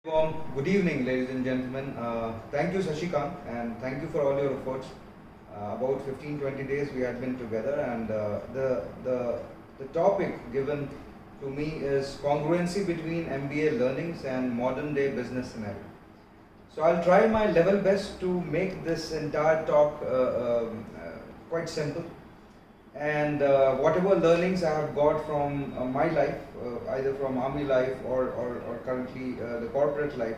Good evening, ladies and gentlemen. Thank you, Sashikant, and thank you for all your efforts. About 15-20 days we had been together, and the topic given to me is congruency between MBA learnings and modern day business scenario. So I'll try my level best to make this entire talk quite simple, and whatever learnings I have got from my life, either from army life or currently the corporate life,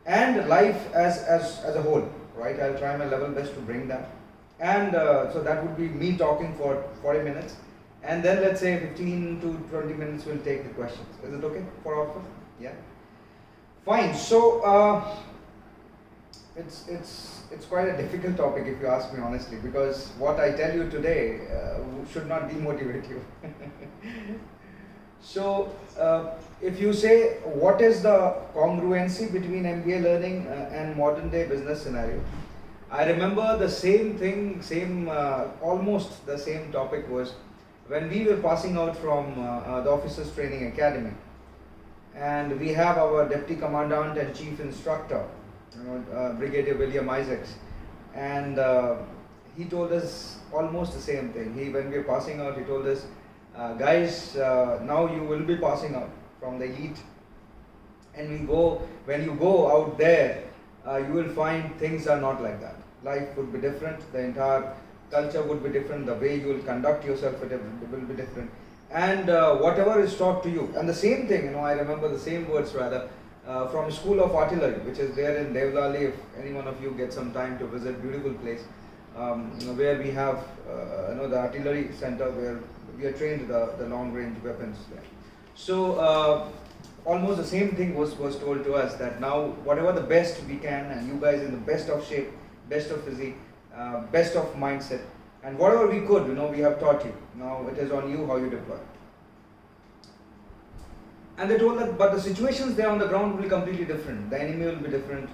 and life as a whole, right? I'll try my level best to bring that. And so that would be me talking for 40 minutes, and then let's say 15 to 20 minutes will take the questions. Is it okay for all of us? Yeah? Fine. So it's quite a difficult topic if you ask me honestly, because what I tell you today should not demotivate you. So if you say what is the congruency between MBA learning and modern day business scenario, I remember the same thing, almost the same topic was when we were passing out from the Officers Training Academy, and we have our Deputy Commandant and Chief Instructor, Brigadier William Isaacs, and he told us almost the same thing. When we were passing out, he told us, guys, now you will be passing out from the elite, and when you go out there, you will find things are not like that. Life would be different, the entire culture would be different, the way you will conduct yourself it will be different, and whatever is taught to you. And the same thing, I remember the same words rather, from School of Artillery, which is there in Devlali. If any one of you get some time to visit, beautiful place, where we have the artillery center where we are trained the long range weapons there. So almost the same thing was told to us, that now whatever the best we can, and you guys in the best of shape, best of physique, best of mindset, and whatever we could, we have taught you. Now it is on you how you deploy. And they told that, but the situations there on the ground will be completely different. The enemy will be different.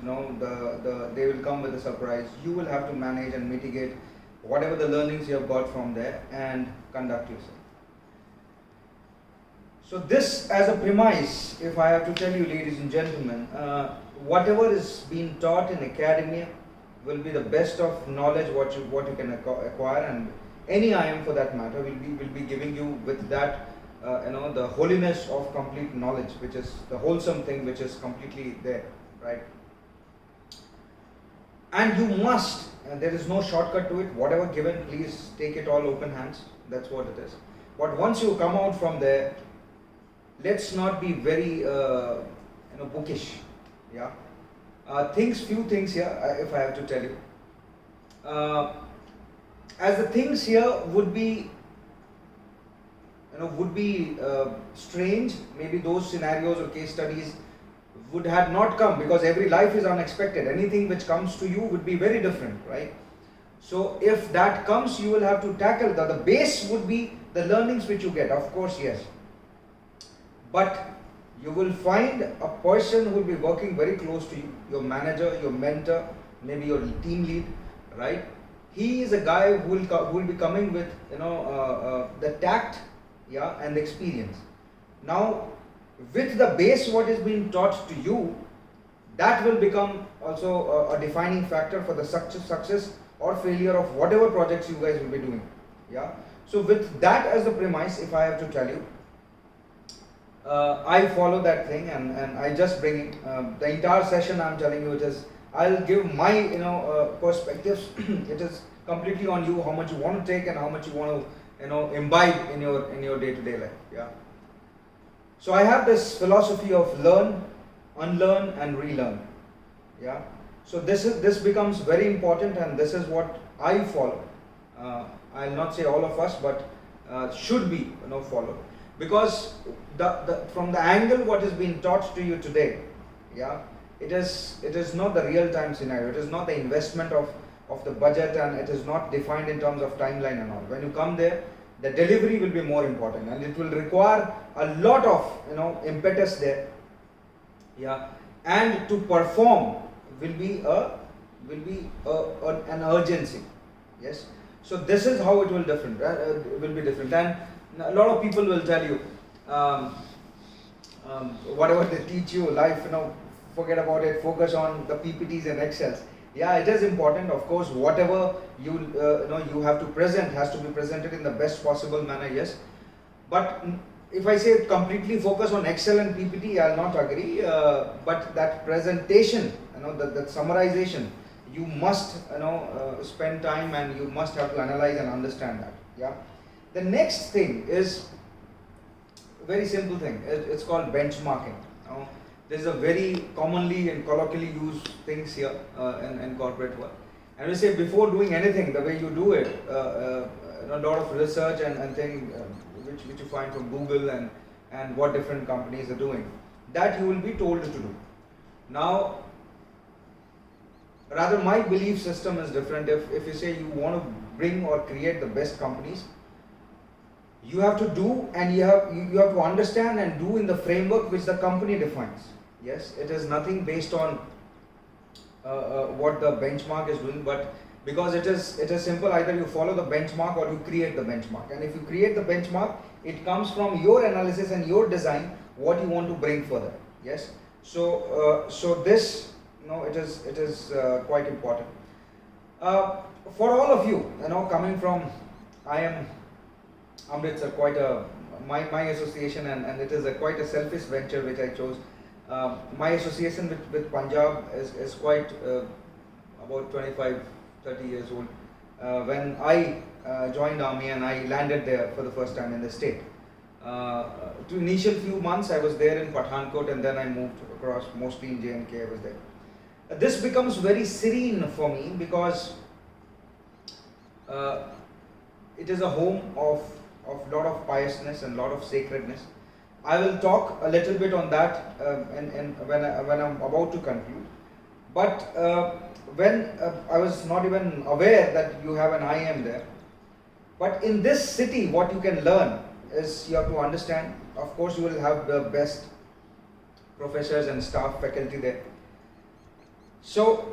They will come with a surprise. You will have to manage and mitigate whatever the learnings you have got from there and conduct yourself. So this as a premise, if I have to tell you, ladies and gentlemen, whatever is being taught in academia will be the best of knowledge what you can acquire, and any IM for that matter will be giving you with that. The holiness of complete knowledge, which is the wholesome thing, which is completely there, right? And you must, there is no shortcut to it. Whatever given, please take it all open hands. That's what it is. But once you come out from there, let's not be very, bookish. Yeah. Few things here, if I have to tell you. As the things here would be strange, maybe those scenarios or case studies would have not come, because every life is unexpected. Anything which comes to you would be very different, right? So if that comes, you will have to tackle that. The base would be the learnings which you get, of course, yes. But you will find a person who will be working very close to you, your manager, your mentor, maybe your team lead, right? He is a guy who will be coming with the tact, and the experience. Now, with the base what is being taught to you, that will become also a defining factor for the success or failure of whatever projects you guys will be doing. Yeah. So with that as the premise, if I have to tell you, I follow that thing, and I just bring it. The entire session I'm telling you, I'll give my perspectives. It is completely on you how much you want to take and how much you want to imbibe in your day-to-day life. Yeah. So I have this philosophy of learn, unlearn, and relearn. Yeah. So this becomes very important, and this is what I follow. I'll not say all of us, but should be followed, because from the angle what is being taught to you today, yeah, it is not the real-time scenario. It is not the investment of the budget, and it is not defined in terms of timeline and all. When you come there, the delivery will be more important, and it will require a lot of impetus there. Yeah, and to perform will be an urgency. Yes. So this is how it will be different, and a lot of people will tell you, whatever they teach you, life, forget about it, focus on the PPTs and Excels. Yeah, it is important, of course. Whatever you have to present has to be presented in the best possible manner. Yes, but if I say completely focus on Excel and PPT, I'll not agree. But that presentation, that summarization, you must spend time, and you must have to analyze and understand that. Yeah. The next thing is very simple thing. It's called benchmarking. There's a very commonly and colloquially used things here in corporate world. And we say before doing anything, the way you do it, a lot of research and thing which you find from Google and what different companies are doing, that you will be told to do. Now, rather my belief system is different. If you say you want to bring or create the best companies, you have to do, and you have to understand and do in the framework which the company defines. Yes, it is nothing based on what the benchmark is doing, but because it is simple, either you follow the benchmark or you create the benchmark. And if you create the benchmark, it comes from your analysis and your design, what you want to bring further. Yes, so this, it is quite important for all of you. Coming from, I am Amritsar, quite my association, and it is quite a selfish venture which I chose. My association with Punjab is quite about 25-30 years old. When I joined army and I landed there for the first time in the state, to initial few months I was there in Pathankot, and then I moved across, mostly in J&K I was there. This becomes very serene for me because it is a home of lot of piousness and lot of sacredness. I will talk a little bit on that when I'm about to conclude. But when I was not even aware that you have an IIM there. But in this city, what you can learn is you have to understand. Of course, you will have the best professors and staff, faculty there. So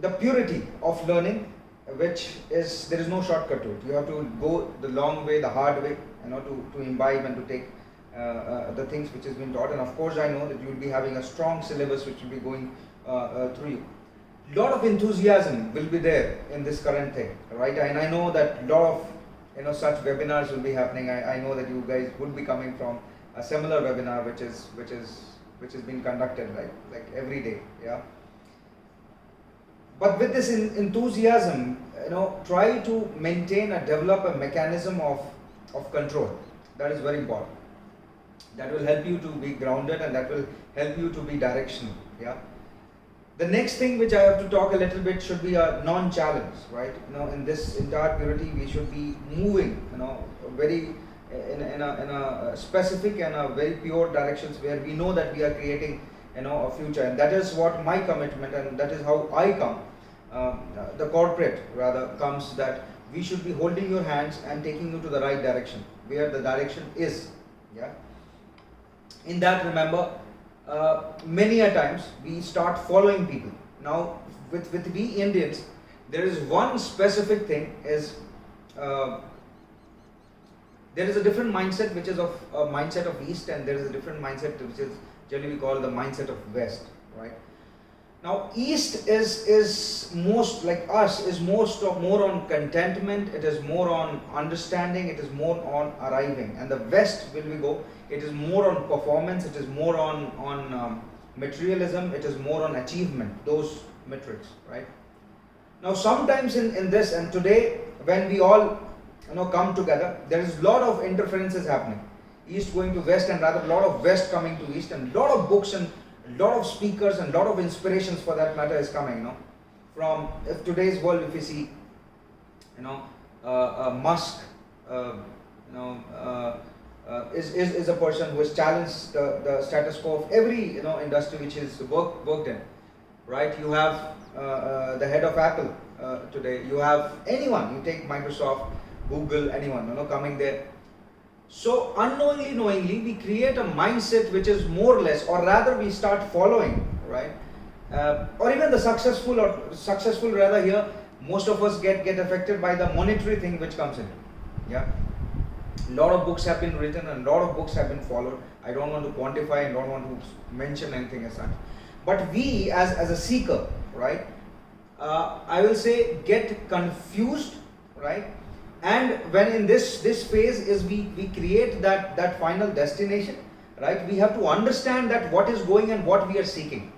the purity of learning, which is, there is no shortcut to it. You have to go the long way, the hard way, to imbibe and to take the things which has been taught. And of course, I know that you will be having a strong syllabus which will be going through you. Lot of enthusiasm will be there in this current thing, right? And I know that lot of such webinars will be happening. I know that you guys would be coming from a similar webinar which is being conducted like every day. Yeah. But with this enthusiasm, try to maintain and develop a mechanism of control. That is very important. That will help you to be grounded, and that will help you to be directional. Yeah. The next thing which I have to talk a little bit should be a non-challenge, right? In this entire purity, we should be moving, very in a specific and a very pure directions where we know that we are creating, a future, and that is what my commitment, and that is how I come. The corporate rather comes, that we should be holding your hands and taking you to the right direction, where the direction is. Yeah. In that, remember, many a times we start following people. Now, with we Indians, there is one specific thing is there is a different mindset which is of a mindset of East, and there is a different mindset which is generally called the mindset of West, right? Now, East is most like us, is more on contentment. It is more on understanding. It is more on arriving. And the West, will we go? It is more on performance. It is more on materialism. It is more on achievement. Those metrics, right? Now, sometimes in this, and today, when we all come together, there is a lot of interferences happening. East going to West, and rather a lot of West coming to East, and a lot of books and a lot of speakers and a lot of inspirations for that matter is coming, from today's world. If you see, Musk, is a person who has challenged the status quo of every industry which is worked in, right? You have the head of Apple today. You have anyone. You take Microsoft, Google, anyone, coming there. So unknowingly, knowingly, we create a mindset which is more or less, or rather we start following, right? Or even the successful rather here, most of us get affected by the monetary thing which comes in. Yeah. A lot of books have been written and a lot of books have been followed. I don't want to quantify and don't want to mention anything as such. But we as a seeker, right, I will say get confused, right? And when in this phase is we create that final destination, right? We have to understand that what is going and what we are seeking.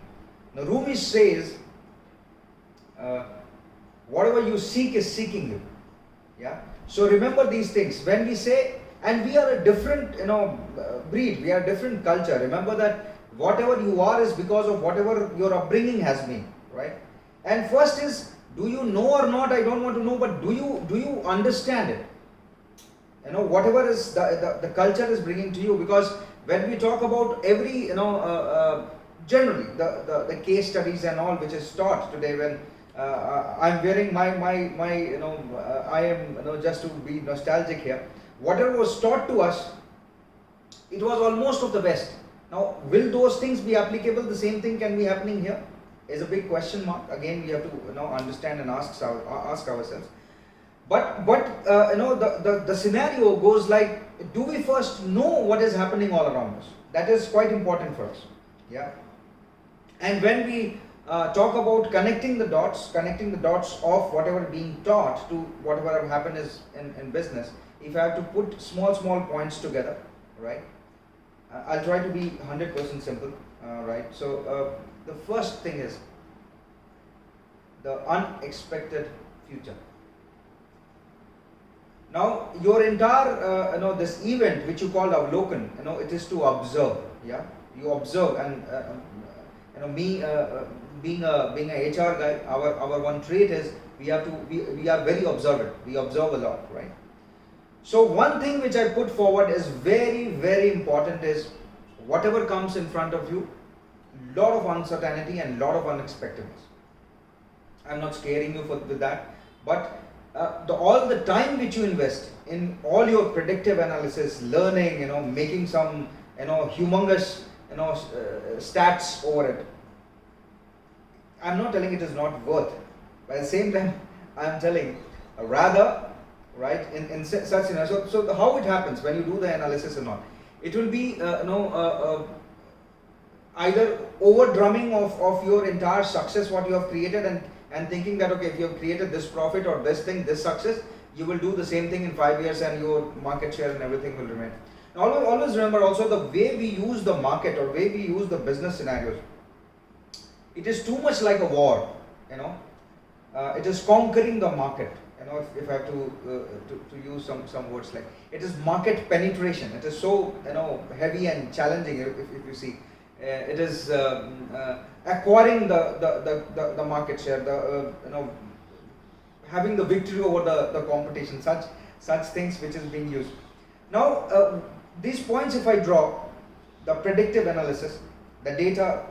Now Rumi says, whatever you seek is seeking you. Yeah. So remember these things when we say, and we are a different breed, we are a different culture. Remember that whatever you are is because of whatever your upbringing has been, right? And first is, do you know or not? I don't want to know, but do you understand it? Whatever is the culture is bringing to you. Because when we talk about every generally the case studies and all which is taught today, when I'm wearing my I am just to be nostalgic here, whatever was taught to us, it was almost of the best. Now will those things be applicable? The same thing can be happening here, is a big question mark. Again, we have to understand and ask ourselves. But the scenario goes like, do we first know what is happening all around us? That is quite important for us. Yeah. And when we talk about connecting the dots of whatever being taught to whatever happened is in business, if I have to put small points together, right? I'll try to be 100% simple, right? So the first thing is the unexpected future. Now your entire this event which you call Avlokan, it is to observe. Yeah, you observe. And me being a HR guy, our one trait is we are very observant. We observe a lot, right? So one thing which I put forward is very, very important is whatever comes in front of you, lot of uncertainty and lot of unexpectedness. I'm not scaring you with that, but all the time which you invest in all your predictive analysis, learning, making some humongous stats over it. I'm not telling it is not worth, but at the same time I'm telling rather, right, in such so how it happens when you do the analysis or not, it will be either over drumming of your entire success what you have created, and thinking that okay, if you have created this profit or this thing, this success, you will do the same thing in 5 years and your market share and everything will remain. Now, always remember also the way we use the market or way we use the business scenarios, it is too much like a war. It is conquering the market. If I have to use some words, like it is market penetration. It is so heavy and challenging. If you see, it is acquiring the market share, having the victory over the competition. Such things which is being used. Now these points, if I draw the predictive analysis, the data.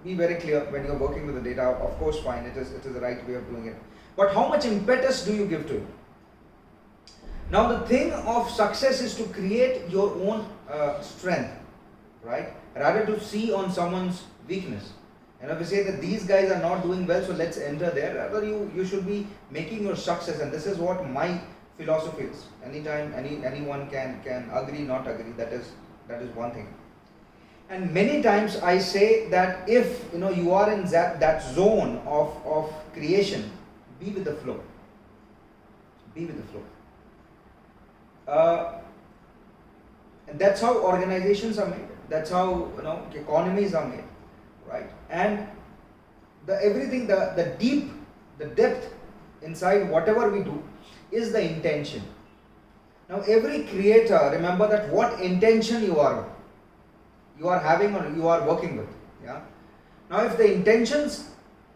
Be very clear when you're working with the data. Of course, fine. It is the right way of doing it. But how much impetus do you give to it? Now the thing of success is to create your own strength, right? Rather to see on someone's weakness. If you say that these guys are not doing well, so let's enter there. Rather you should be making your success, and this is what my philosophy is. Anytime anyone can agree, not agree. That is one thing. And many times I say that if you are in that zone of creation, be with the flow. Be with the flow. And that's how organizations are made. That's how economies are made, right? And everything, the depth inside whatever we do is the intention. Now every creator, remember that what intention you are having or you are working with. Yeah. Now if the intentions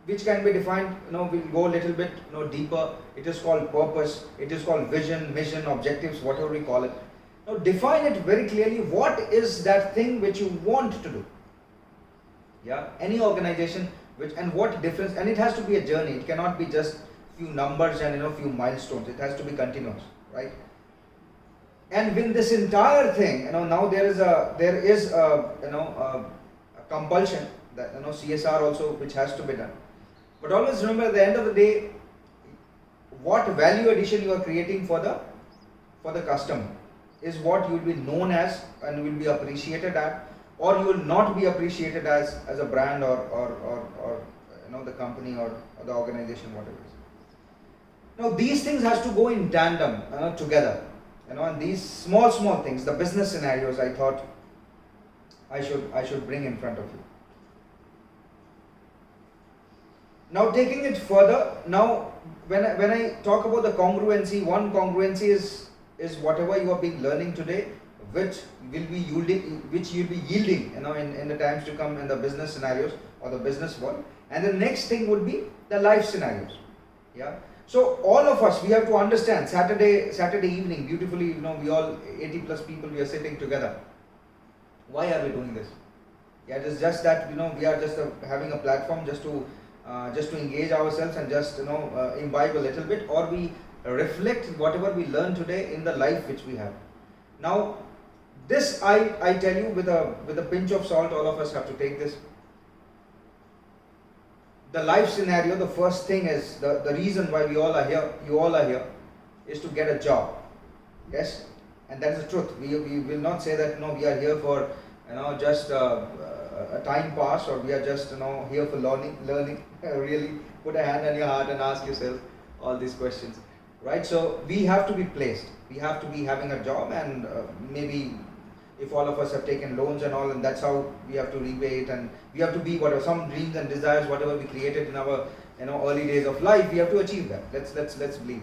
which can be defined, we'll go a little bit deeper. It is called purpose, it is called vision, mission, objectives, whatever we call it. Now define it very clearly. What is that thing which you want to do? Yeah, any organization and what difference, and it has to be a journey. It cannot be just few numbers and few milestones. It has to be continuous, right? And with this entire thing, now there is a compulsion that CSR also which has to be done. But always remember, at the end of the day, what value addition you are creating for the customer is what you will be known as and will be appreciated at, or you will not be appreciated as a brand, or the company, or the organization, whatever it is. Now these things has to go in tandem, together, and these small things, the business scenarios, I thought I should bring in front of you. Now taking it further, now when I talk about the congruency, one congruency is whatever you have been learning today, which will be yielding, in the times to come in the business scenarios or the business world. And the next thing would be the life scenarios. Yeah. So all of us, we have to understand, Saturday evening, beautifully, we all 80 plus people, we are sitting together. Why are we doing this? Yeah, it is just that we are just having a platform just to engage ourselves and just imbibe a little bit, or we reflect whatever we learn today in the life which we have. Now this I tell you with a pinch of salt, all of us have to take this. The life scenario, the first thing is the reason why you all are here is to get a job. Yes, and that is the truth. We will not say that we are here for just a time pass, or we are just here for learning. Really put a hand on your heart and ask yourself all these questions, right? So we have to be placed. We have to be having a job, and maybe if all of us have taken loans and all, and that's how we have to repay it, and we have to be whatever some dreams and desires, whatever we created in our early days of life, we have to achieve that. Let's believe.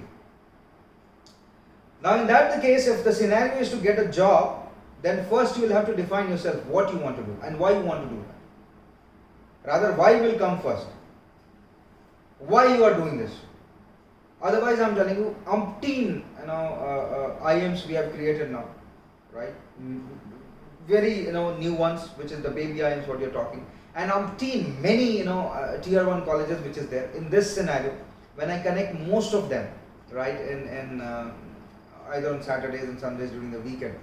Now in that the case, if the scenario is to get a job, then first you will have to define yourself what you want to do and why you want to do that. Rather, why will come first. Why you are doing this. Otherwise, I'm telling you, umpteen IMs we have created now, right? Very new ones, which is the baby IMs what you're talking, and umpteen many tier 1 colleges which is there. In this scenario, when I connect most of them, right, in either on Saturdays and Sundays during the weekend,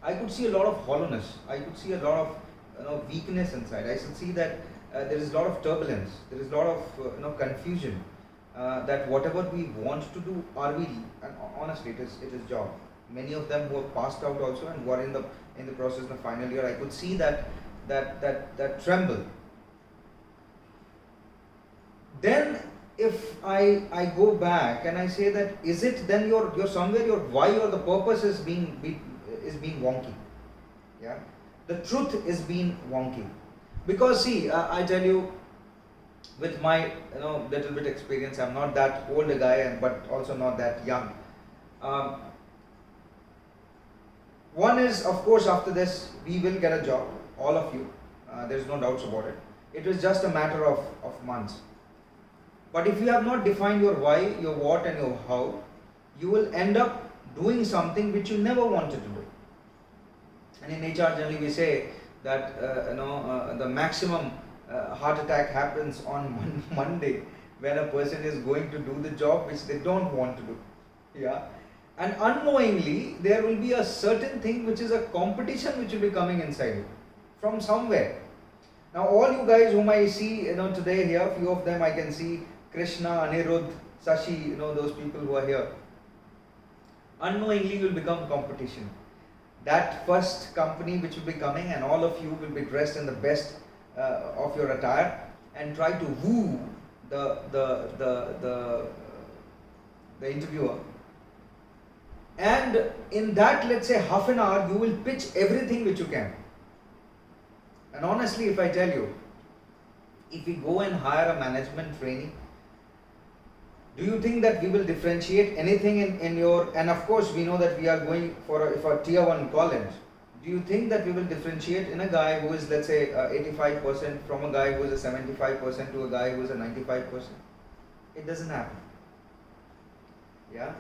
I could see a lot of hollowness. I could see a lot of weakness inside. I could see that there is a lot of turbulence. There is a lot of confusion. That whatever we want to do, are we? And honestly, it is job. Many of them who have passed out also and were in the process of the final year, I could see that tremble. Then if I go back and I say that, is it then your somewhere your why or the purpose is being wonky. Yeah, the truth is being wonky, because see, I tell you, with my little bit experience, I'm not that old a guy, but also not that young. One is, of course, after this we will get a job, all of you. There's no doubts about it. It is just a matter of months. But if you have not defined your why, your what and your how, you will end up doing something which you never wanted to do. And in HR generally we say that the maximum heart attack happens on Monday, when a person is going to do the job which they don't want to do. Yeah. And unknowingly there will be a certain thing which is a competition which will be coming inside you from somewhere. Now all you guys whom I see today here, few of them I can see, Krishna, Anirudh, Sashi, those people who are here, unknowingly will become competition. That first company which will be coming, and all of you will be dressed in the best of your attire and try to woo the interviewer. And in that, let's say half an hour, you will pitch everything which you can. And honestly, if I tell you, if we go and hire a management trainee, do you think that we will differentiate anything in your, and of course we know that we are going for a tier 1 college, do you think that we will differentiate in a guy who is, let's say, 85% from a guy who is a 75% to a guy who is a 95%? It doesn't happen. Yeah.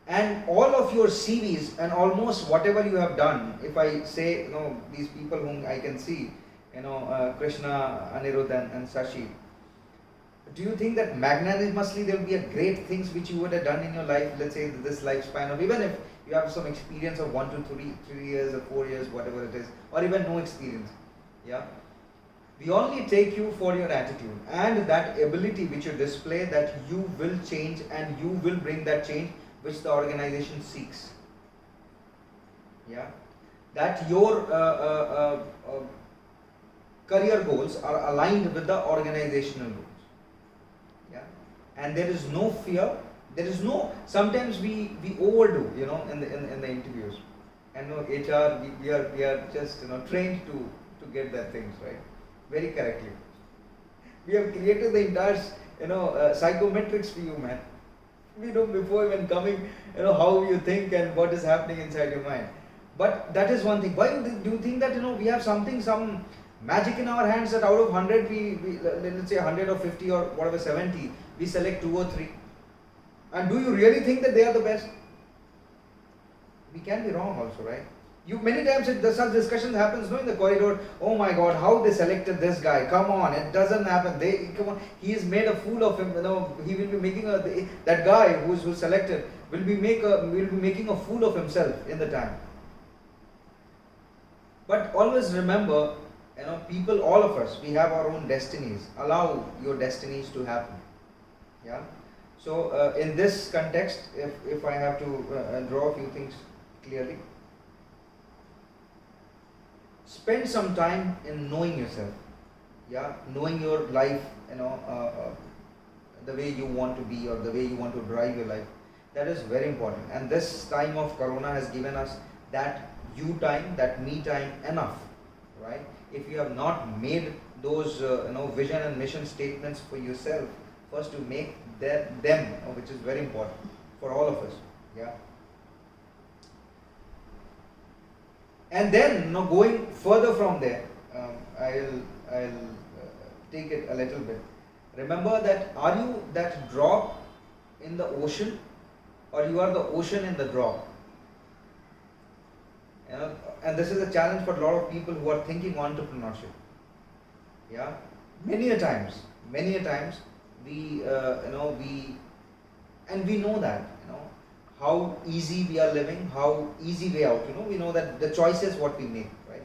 And all of your CVs and almost whatever you have done, if I say, these people whom I can see, Krishna, Anirudh and Sashi, do you think that magnanimously there will be a great things which you would have done in your life, let's say this lifespan of, even if you have some experience of 1 to 3 years or 4 years, whatever it is, or even no experience. Yeah. We only take you for your attitude and that ability which you display, that you will change and you will bring that change which the organization seeks. Yeah. that your career goals are aligned with the organizational goals. Yeah, and there is no fear. There is no. Sometimes we overdo, in the interviews. And no HR, we are just trained to get that things right, very correctly. We have created the entire psychometrics for you, man. We know before even coming, how you think and what is happening inside your mind. But that is one thing. Why do you think that we have some magic in our hands that out of 100 we let's say 100 or 50 or whatever 70 we select 2 or 3? And do you really think that they are the best? We can be wrong also, right? You many times such discussion happens in the corridor. Oh my God, how they selected this guy? Come on, it doesn't happen. Come on, he has made a fool of him. He will be making that guy who's selected will be making a fool of himself in the time. But always remember, people, all of us, we have our own destinies. Allow your destinies to happen. Yeah. So in this context, if I have to draw a few things clearly, spend some time in knowing yourself. Yeah, knowing your life, the way you want to be or the way you want to drive your life. That is very important. And this time of Corona has given us that you time, that me time enough, right? If you have not made those vision and mission statements for yourself, first to make them, which is very important for all of us. Yeah. And then, going further from there, I'll take it a little bit. Remember that, are you that drop in the ocean, or you are the ocean in the drop? And this is a challenge for a lot of people who are thinking entrepreneurship. Yeah, many a times we know that how easy we are living, how easy way out. We know that the choices what we make, right?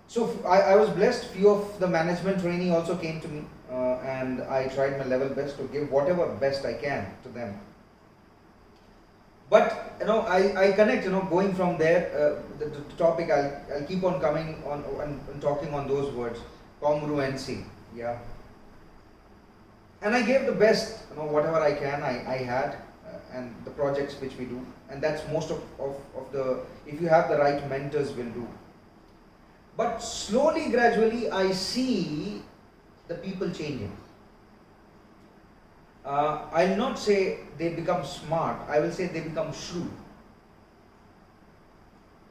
So I was blessed. Few of the management trainee also came to me, and I tried my level best to give whatever best I can to them. But I connect. Going from there, the topic I'll keep on coming on and talking on those words, congruency. Yeah. And I gave the best, whatever I can. I had, and the projects which we do, and that's most of the. If you have the right mentors, will do. But slowly, gradually, I see the people changing. I'll not say they become smart, I will say they become shrewd.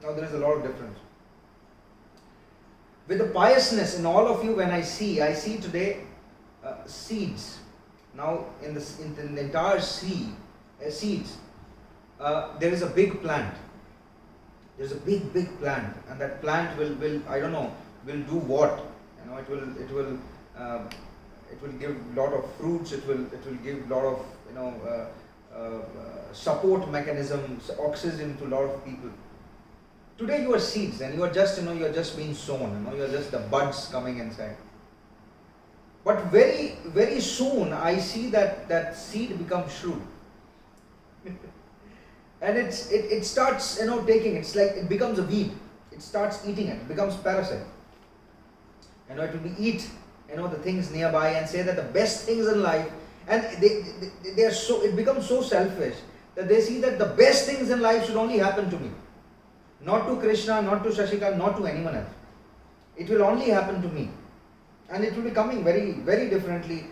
Now there is a lot of difference. With the piousness in all of you, when I see today seeds. Now in the entire seeds, there is a big plant. There's a big plant, and that plant will I don't know, will do what? It will give a lot of fruits. It will give a lot of support mechanisms, oxygen to a lot of people. Today you are seeds, and you are just you are just being sown. You are just the buds coming inside. But very very soon I see that seed becomes shrewd, and it starts taking. It's like it becomes a weed. It starts eating it. It becomes parasite. It will eat the things nearby and say that the best things in life, and they are so, it becomes so selfish that they see that the best things in life should only happen to me, not to Krishna, not to Shashika, not to anyone else. It will only happen to me, and it will be coming very very differently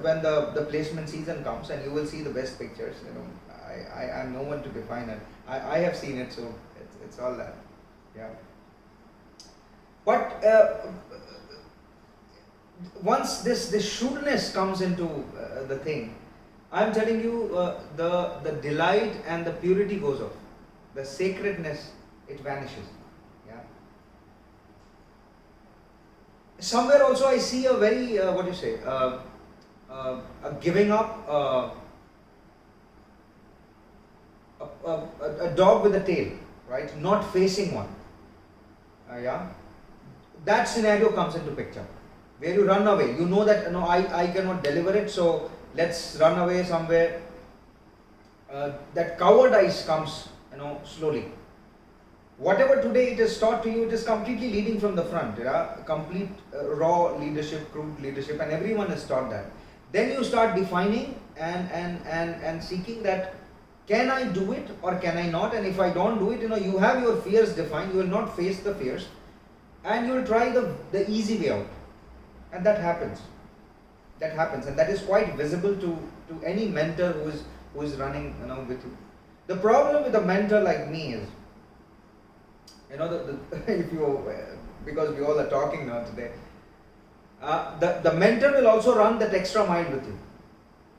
when the placement season comes, and you will see the best pictures. I am no one to define it. I have seen it, so it's all that. Yeah. But once this shrewdness comes into the thing, I'm telling you, the delight and the purity goes off. The sacredness, it vanishes. Yeah. Somewhere also I see a very a giving up, a dog with a tail, right? Not facing one. Yeah. That scenario comes into picture, where you run away. You know that I cannot deliver it, so let's run away somewhere. That cowardice comes slowly. Whatever today it is taught to you, it is completely leading from the front, yeah? Complete raw leadership, crude leadership, and everyone is taught that. Then you start defining and seeking that, can I do it or can I not? And if I don't do it, you have your fears defined, you will not face the fears, and you will try the easy way out. And that happens. That happens, and that is quite visible to any mentor who is running with you. The problem with a mentor like me is, if you because we all are talking now today, the mentor will also run that extra mile with you.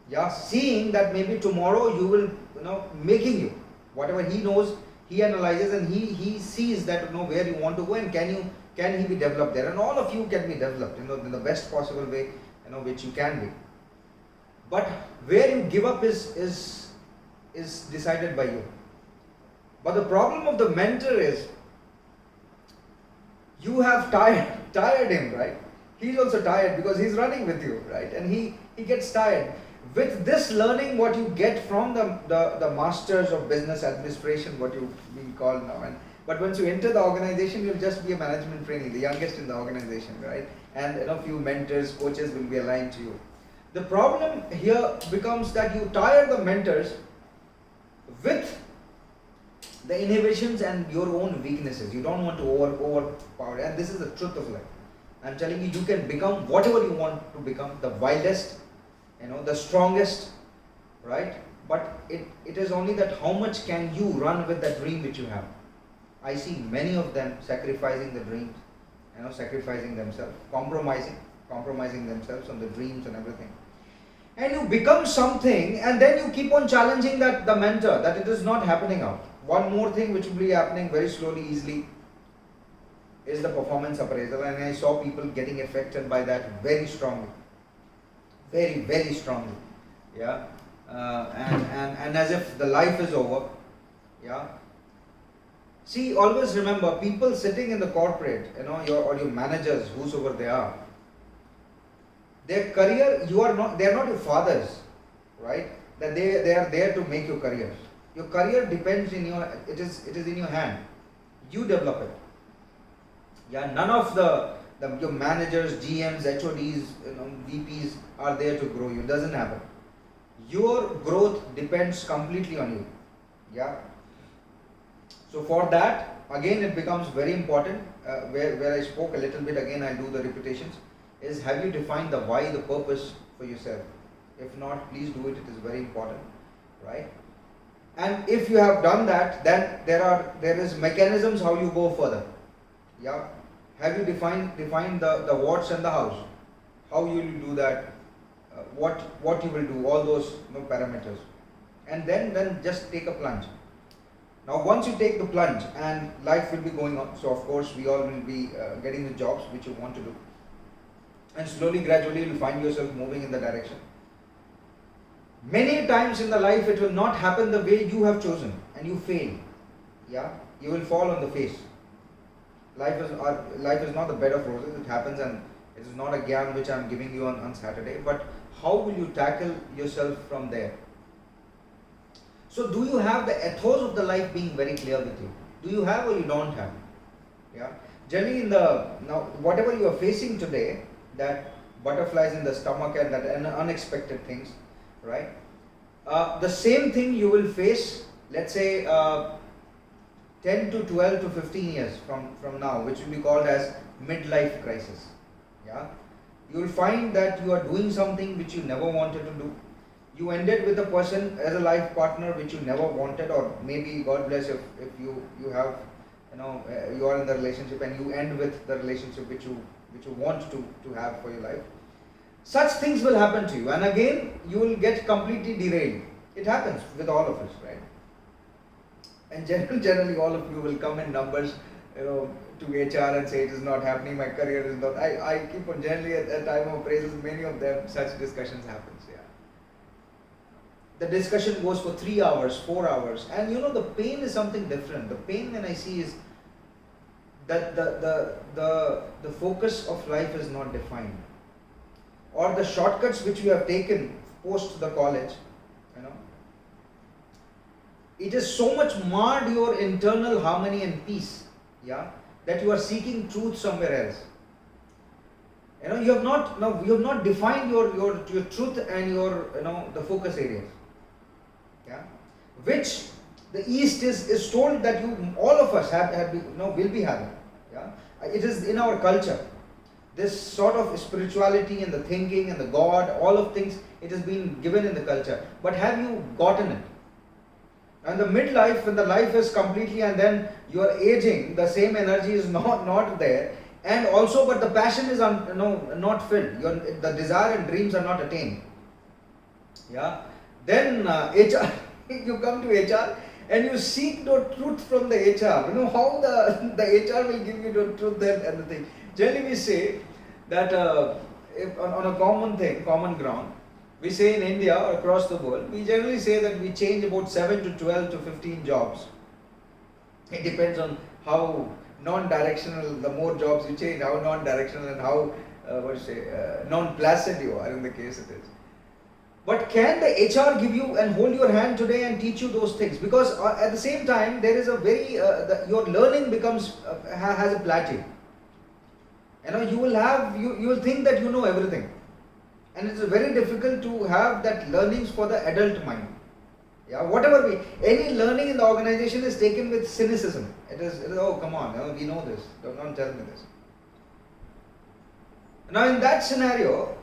Yeah, seeing that maybe tomorrow you will, making you whatever he knows, he analyzes and he sees that where you want to go, and can he be developed there, and all of you can be developed in the best possible way which you can be. But where you give up is decided by you. But the problem of the mentor is, you have tired him, right? He's also tired because he's running with you, right? And he gets tired. With this learning, what you get from the masters of business administration, what you've been called now, but once you enter the organization, you'll just be a management trainee, the youngest in the organization, right? And a few mentors, coaches will be aligned to you. The problem here becomes that you tire the mentors with the inhibitions and your own weaknesses. You don't want to overpower, and this is the truth of life. I'm telling you, you can become whatever you want to become, the wildest, the strongest, right? But it is only that how much can you run with the dream which you have. I see many of them sacrificing the dreams, sacrificing themselves, compromising themselves on the dreams and everything. And you become something, and then you keep on challenging the mentor that it is not happening out. One more thing which will be happening very slowly, easily, is the performance appraisal, and I saw people getting affected by that very strongly, very, very strongly, yeah, and as if the life is over, yeah. See, always remember, people sitting in the corporate, your managers, whosoever they are, their career, they are not your fathers, right? That they are there to make your career. Your career depends it is in your hand. You develop it. Yeah, none of your managers, GMs, HODs, VPs are there to grow you. It doesn't happen. Your growth depends completely on you. Yeah. So for that, again, it becomes very important. Where I spoke a little bit, again, I'll do the repetitions. Is, have you defined the why, the purpose for yourself? If not, please do it. It is very important, right? And if you have done that, then there is mechanisms how you go further. Yeah. Have you defined the what's and the hows? How you will do that? What you will do? All those parameters, and then just take a plunge. Now, once you take the plunge, and life will be going on, so of course we all will be getting the jobs which you want to do, and slowly, gradually, you will find yourself moving in the direction. Many times in the life, it will not happen the way you have chosen, and you fail. Yeah, you will fall on the face. Life is not the bed of roses. It happens, and it is not a gyan which I am giving you on Saturday. But how will you tackle yourself from there? So, do you have the ethos of the life being very clear with you? Do you have or you don't have? Yeah. Generally, now whatever you are facing today, that butterflies in the stomach and that unexpected things, right? The same thing you will face, let's say, 10 to 12 to 15 years from now, which will be called as midlife crisis. Yeah. You will find that you are doing something which you never wanted to do. You ended with a person as a life partner which you never wanted, or maybe, God bless, if you have, you are in the relationship and you end with the relationship which you want to have for your life. Such things will happen to you, and again you will get completely derailed. It happens with all of us, right? And generally all of you will come in numbers, to HR and say it is not happening, my career is not. I keep on, generally at time of appraisals, many of them, such discussions happens. Yeah. The discussion goes for 3 hours, 4 hours, and the pain is something different. The pain when I see is that the focus of life is not defined, or the shortcuts which you have taken post the college, it is so much marred your internal harmony and peace, yeah, that you are seeking truth somewhere else. You have not defined your truth and your the focus areas, yeah, which the East is told that you all of us will be having, yeah. It is in our culture. This sort of spirituality and the thinking and the God, all of things, it has been given in the culture. But have you gotten it? And the midlife, when the life is completely, and then you are aging, the same energy is not there, and also, but the passion is not filled. The desire and dreams are not attained. Yeah. Then HR, you come to HR and you seek the truth from the HR. You know how the HR will give you the truth and the thing. Generally, we say that if on a common ground, we say in India or across the world, we generally say that we change about 7 to 12 to 15 jobs. It depends on how non-directional, the more jobs you change, how non-directional and how, non-placid you are in the case it is. But can the HR give you and hold your hand today and teach you those things? Because at the same time, there is a very, your learning becomes, has a plateau. You will think that you know everything. And it's very difficult to have that learnings for the adult mind. Yeah, any learning in the organization is taken with cynicism. It is oh come on, we know this. Don't tell me this. Now in that scenario,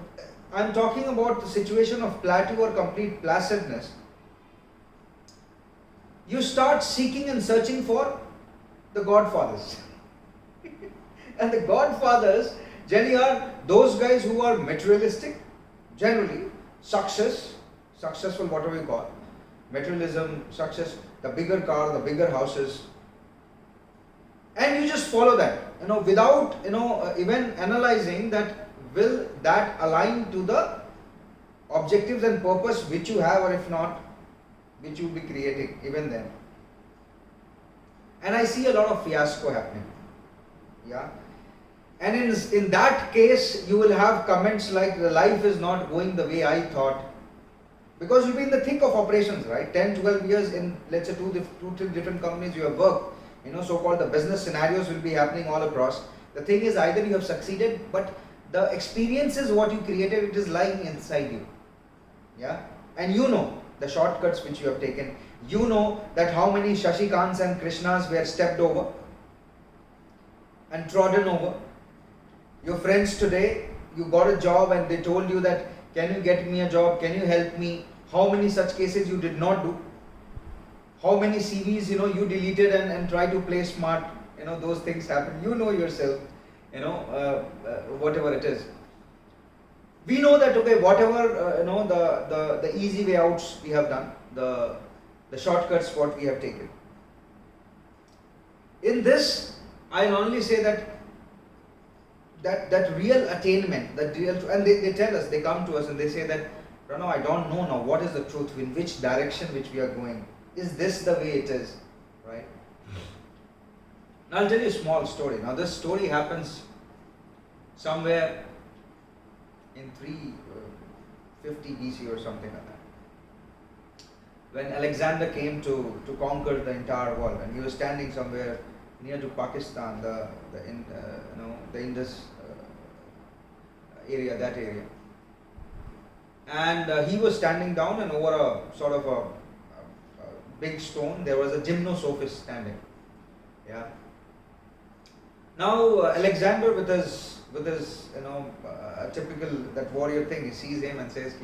I'm talking about the situation of plateau or complete placidness. You start seeking and searching for the Godfathers. And the Godfathers generally are those guys who are materialistic, generally, successful, whatever you call, materialism, success, the bigger car, the bigger houses, and you just follow that, without, even analyzing that, will that align to the objectives and purpose which you have, or if not, which you will be creating, even then. And I see a lot of fiasco happening, yeah. And in that case, you will have comments like, the life is not going the way I thought. Because you'll be in the thick of operations, right? 10, 12 years in, let's say, two different companies you have worked. So-called the business scenarios will be happening all across. The thing is, either you have succeeded, but the experience is what you created, it is lying inside you. Yeah? And the shortcuts which you have taken. That how many Shashikants and Krishnas were stepped over and trodden over. Your friends today, you got a job and they told you that, can you get me a job, can you help me? How many such cases you did not do? How many CVs, you deleted and tried to play smart, those things happen. Yourself, whatever it is. We know that, okay, whatever, the easy way outs we have done, the shortcuts what we have taken. In this, I'll only say that real attainment, and they tell us, they come to us and they say that, Pranav, I don't know now what is the truth, in which direction which we are going. Is this the way it is, right? Now I'll tell you a small story. Now this story happens somewhere in 350 BC or something like that. When Alexander came to conquer the entire world, and he was standing somewhere near to Pakistan, the Indus area, that area. And he was standing down, and over a sort of a big stone, there was a gymnosophist standing. Yeah. Now Alexander, with his typical that warrior thing, he sees him and says,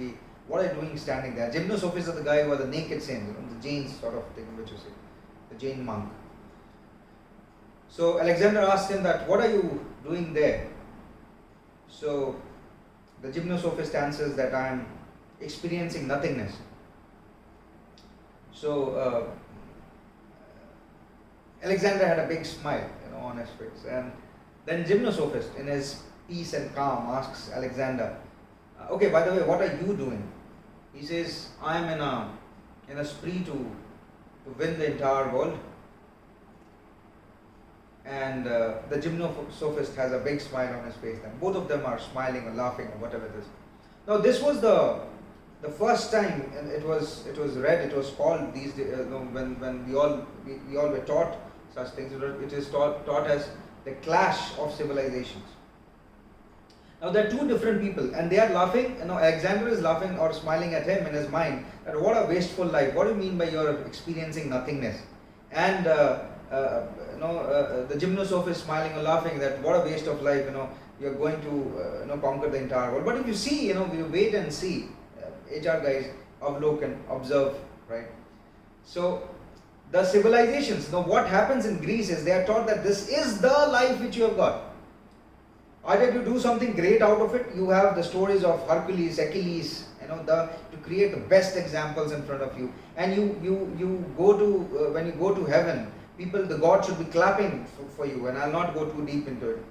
"What are you doing standing there?" Gymnosophist are the guy who are the naked saints, the Jains sort of thing, which you see, the Jain monk. So Alexander asked him that, "What are you doing there?" So the gymnosophist answers that, "I am experiencing nothingness." So Alexander had a big smile, on his face, and then gymnosophist, in his peace and calm, asks Alexander, "Okay, by the way, what are you doing?" He says, "I am in a spree to win the entire world." And the gymnosophist has a big smile on his face, and both of them are smiling or laughing or whatever it is. Now this was the the first time and it was read, it was called these days, when we all were taught such things, it is taught as the clash of civilizations. Now there are two different people and they are laughing, Alexander is laughing or smiling at him in his mind that what a wasteful life, what do you mean by you're experiencing nothingness? And the Gymnosoph is smiling or laughing that what a waste of life, you're going to conquer the entire world. But if you see, you wait and see, HR guys, avlokan, observe, right? So the civilizations, what happens in Greece is they are taught that this is the life which you have got. Either you do something great out of it, you have the stories of Hercules, Achilles, to create the best examples in front of you. And you go to, when you go to heaven, the God should be clapping for you, and I'll not go too deep into it.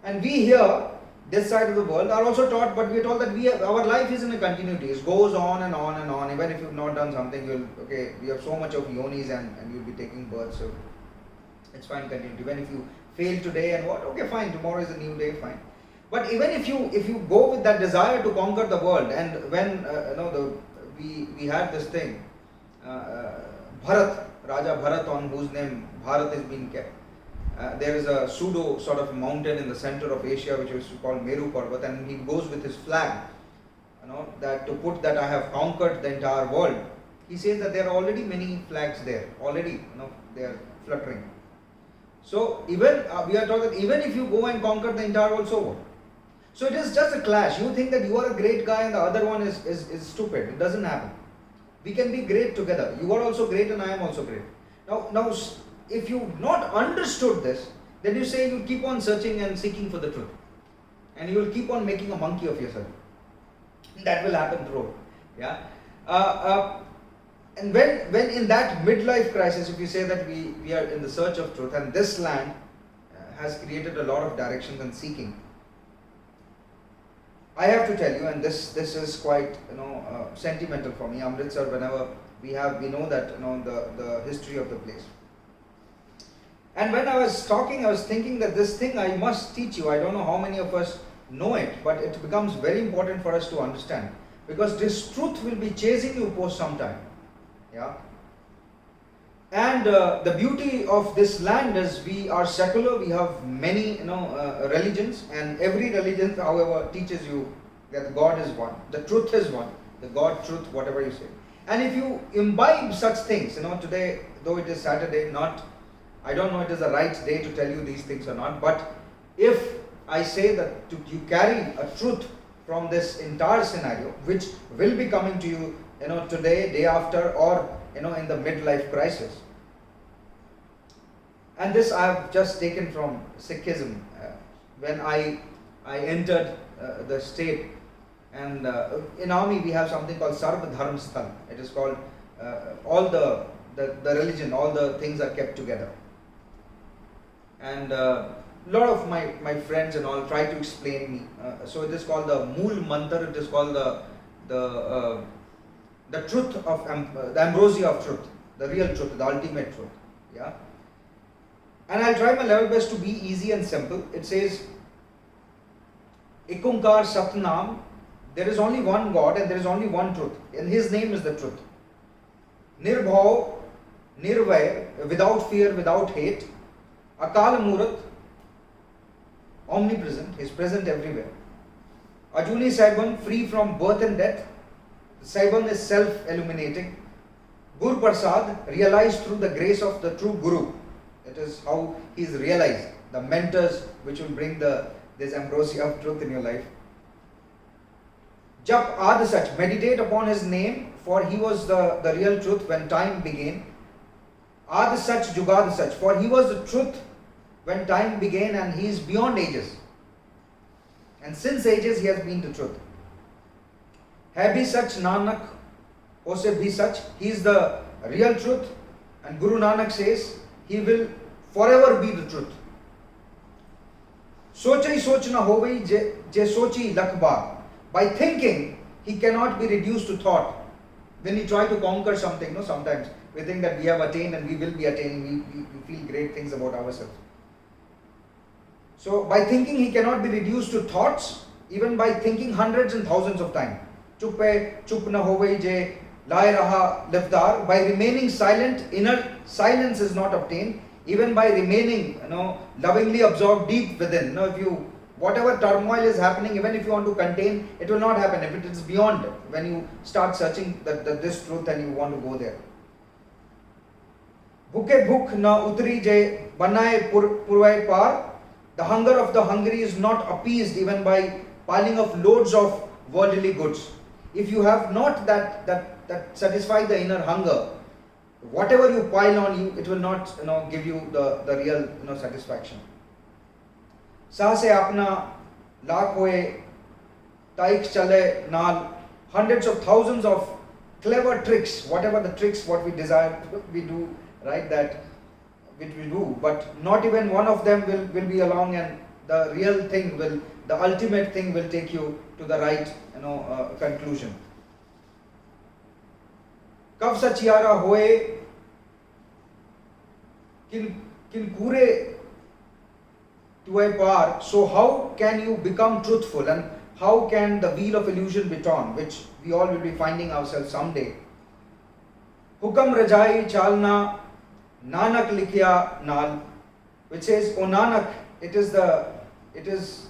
And we here, this side of the world, are also taught, but we are told that our life is in a continuity. It goes on and on and on. Even if you've not done something, we have so much of yonis and you'll be taking birth, so it's fine, continuity. Even if you fail today and okay, fine, tomorrow is a new day, fine. But even if you go with that desire to conquer the world, and when we had this thing, Bharat, Raja Bharat, on whose name Bharat is being kept. There is a pseudo sort of mountain in the center of Asia which is called Meru Parvat, and he goes with his flag, that to put that I have conquered the entire world. He says that there are already many flags there, already, they are fluttering. So even we are taught that even if you go and conquer the entire world, so what? So it is just a clash. You think that you are a great guy and the other one is stupid. It doesn't happen. We can be great together. You are also great and I am also great. Now, if you not understood this, then you say you keep on searching and seeking for the truth. And you will keep on making a monkey of yourself. That will happen through. Yeah. And when in that midlife crisis, if you say that we are in the search of truth, and this land has created a lot of directions and seeking, I have to tell you, and this is quite sentimental for me. Amritsar, whenever we know that the history of the place. And when I was talking, I was thinking that this thing I must teach you. I don't know how many of us know it, but it becomes very important for us to understand, because this truth will be chasing you post some time. Yeah. And the beauty of this land is we are secular. We have many religions, and every religion, however, teaches you that God is one. The truth is one. The God, truth, whatever you say. And if you imbibe such things, today, though it is Saturday, I don't know it is the right day to tell you these things or not, but if I say that you carry a truth from this entire scenario, which will be coming to you, today, day after, or in the midlife crisis. And this I have just taken from Sikhism. When I entered the state, and in army we have something called Sarv Dharm Sthal. It is called all the religion, all the things are kept together. And a lot of my friends and all try to explain me. So it is called the Mool Mantar. It is called the truth of the ambrosia of truth, the real truth, the ultimate truth. Yeah. And I'll try my level best to be easy and simple. It says, Ekunkar Satnam, there is only one God and there is only one truth, and His name is the truth. Nirbhav, Nirvay, without fear, without hate. Akal Murat, omnipresent, He is present everywhere. Ajuni Saiban, free from birth and death. Saiban is self-illuminating. Guru Prasad, realized through the grace of the true Guru. It is how he is realized. The mentors which will bring this ambrosia of truth in your life. Jap Adisach, meditate upon his name, for he was the real truth when time began. Adisach Jugadisach, for he was the truth when time began, and he is beyond ages. And since ages he has been the truth. Hai bhi sach Nanak, Ose bhi sach, he is the real truth, and Guru Nanak says he will forever be the truth. Sochai soch na hovai je sochi lakbar. By thinking, he cannot be reduced to thought. When we try to conquer something, sometimes we think that we have attained and we will be attaining, we feel great things about ourselves. So by thinking, he cannot be reduced to thoughts, even by thinking hundreds and thousands of times. chuppe chup na hovai je lai raha lifdar. By remaining silent, inner silence is not obtained. Even by remaining, lovingly absorbed deep within. If you, whatever turmoil is happening, even if you want to contain, it will not happen. If it is beyond, when you start searching this truth and you want to go there. Bhuke bhuk na utri je banaye purvai par. The hunger of the hungry is not appeased even by piling of loads of worldly goods. If you have not that satisfy the inner hunger, whatever you pile on you, it will not give you the real satisfaction. Sahase apna lakh hoye taik chale naal. Hundreds of thousands of clever tricks, whatever the tricks what we desire we do, right, that which we do, but not even one of them will be along, and the real thing will, the ultimate thing will take you to the right conclusion. Kav sachiara hoye kin kure tuai par. So how can you become truthful, and how can the wheel of illusion be torn, which we all will be finding ourselves someday. Hukam Rajai Chalna Nanak Likhya Nal, which says, O Nanak, it is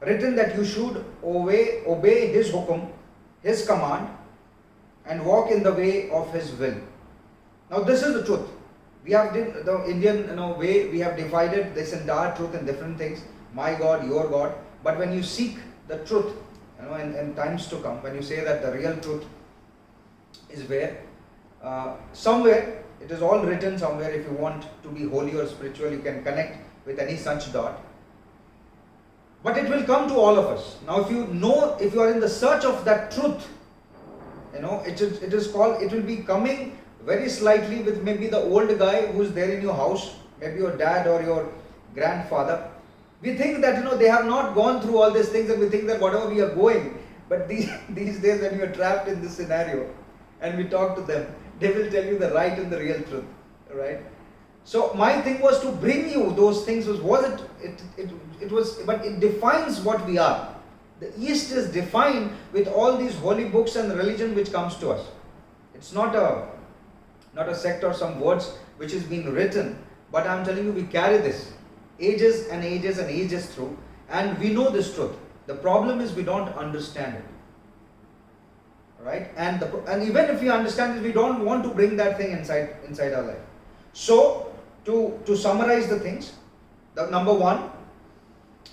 written that you should obey his hukum, his command, and walk in the way of his will. Now this is the truth. We have the Indian way, we have divided this entire truth in different things, my God, your God. But when you seek the truth, in times to come, when you say that the real truth is where, somewhere, it is all written somewhere. If you want to be holy or spiritual, you can connect with any such dot. But it will come to all of us. Now if you are in the search of that truth, it will be coming very slightly with maybe the old guy who is there in your house, maybe your dad or your grandfather. We think that they have not gone through all these things, and we think that whatever we are going, but these days when you are trapped in this scenario and we talk to them, they will tell you the right and the real truth, right? So my thing was to bring you those things. But it defines what we are. The East is defined with all these holy books and religion which comes to us. It's not a sect or some words which is being written, but I'm telling you, we carry this ages and ages and ages through, and we know this truth. The problem is we don't understand it. Right? And even if we understand it, we don't want to bring that thing inside our life. So to summarize the things, the number one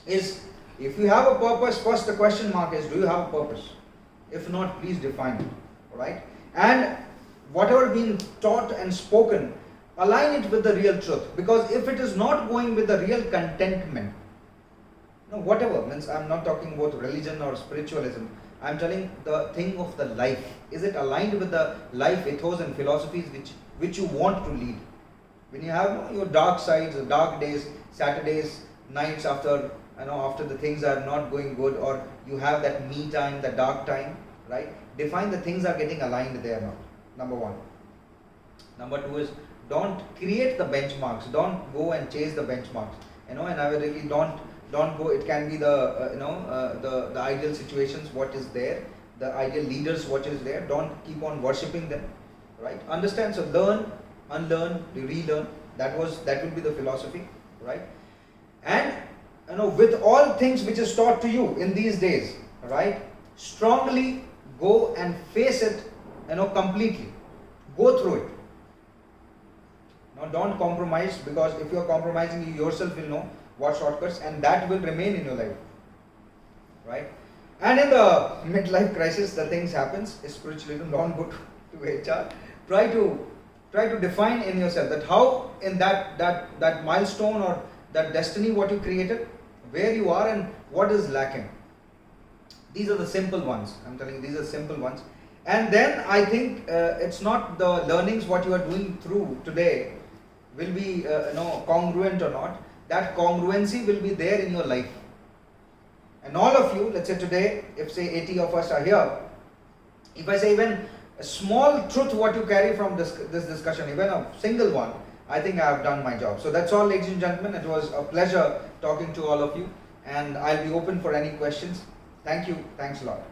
is, if you have a purpose, first the question mark is, do you have a purpose? If not, please define it. Right? And whatever being taught and spoken, align it with the real truth. Because if it is not going with the real contentment, whatever, means I'm not talking about religion or spiritualism, I'm telling the thing of the life. Is it aligned with the life ethos and philosophies which you want to lead? When you have your dark sides, dark days, Saturdays, nights after the things are not going good, or you have that me time, the dark time, right? Define the things are getting aligned there now. Number one. Number two is, don't create the benchmarks. Don't go and chase the benchmarks. And I really don't go. It can be the ideal situations, what is there, the ideal leaders, what is there. Don't keep on worshipping them, right? Understand? So learn, unlearn, relearn. That will be the philosophy, right? And with all things which is taught to you in these days, right? Strongly go and face it, completely. Go through it. Now don't compromise, because if you are compromising, you yourself will know what shortcuts, and that will remain in your life, right? And in the midlife crisis, the things happens. Spiritualism, don't go to HR. Try to define in yourself that how in that milestone or that destiny what you created, where you are and what is lacking. These are the simple ones. I'm telling you, these are simple ones. And then I think it's not the learnings what you are doing through today will be congruent or not. That congruency will be there in your life. And all of you, let's say today, if say 80 of us are here, if I say even a small truth what you carry from this discussion, even a single one, I think I have done my job. So that's all, ladies and gentlemen. It was a pleasure talking to all of you, and I'll be open for any questions. Thank you. Thanks a lot.